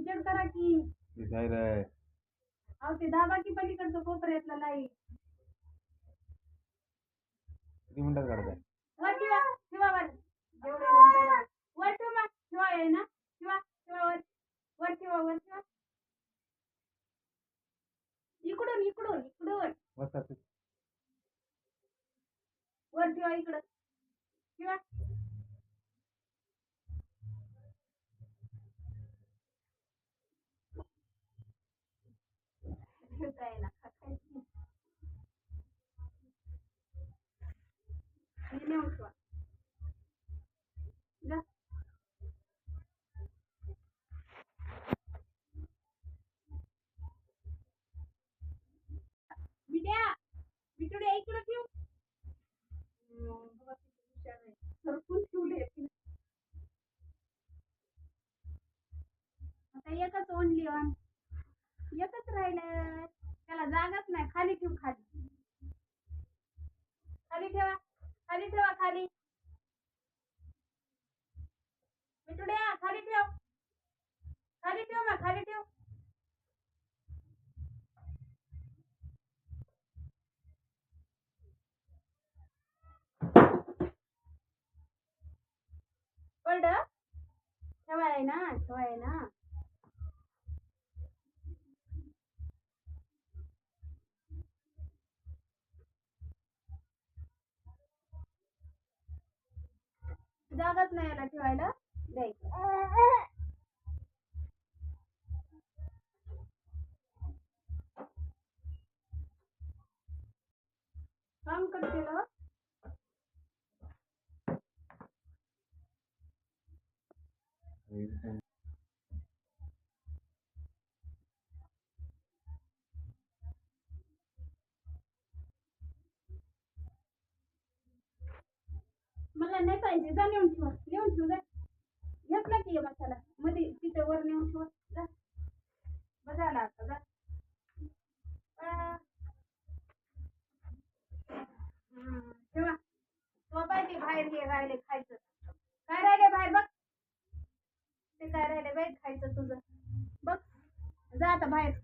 उजेड करा की. दिसाय रे. अहो ते दाबा की पलीकडचं कोपऱ्यातला लाईट. किती मिनिटात काढताय? वर ठेवा ठेवा वर. जेवढे जण तेवढं. वर ठेवा ठेवा आहे ना ठेवा ठेवा वर. वर ठेवा वर ठेवा. इकडून इकडून इकडून मस्त असते. वर ठेवा इकडं ठेवा. ठेवायला खायची. हे नेऊन ठेवा. जा. बिट्या बिटुड्या इकडं ठेव. बघा किती हुशार आहे. भरपूर ठेवले. आता एकच ओनली ऑन. एकच राहिलं. त्याला जागाच नाही. खाली ठेव खाली. खाली ठेवा खाली ठेवा खाली. बिटुड्या खाली ठेव. खाली ठेव ना खाली ठेव. पडलं ठेवाय ना ठेवाय ना. जागाच नाही याला ठेवायला द्यायचं. काम कट केलं. मला नाही पाहिजे. जा नेऊन ठेवा नेऊन ठेव जा. घेतला की मसाला मध्ये तिथे वर नेऊन ठेवा जा. बघायला आता जा. ठेवा. तो पाहिजे बाहेर हे राहिले खायचं. काय राहिले बाहेर बघ. ते काय राहिले बाहेर खायचं तुझं बघ. जा आता बाहेर.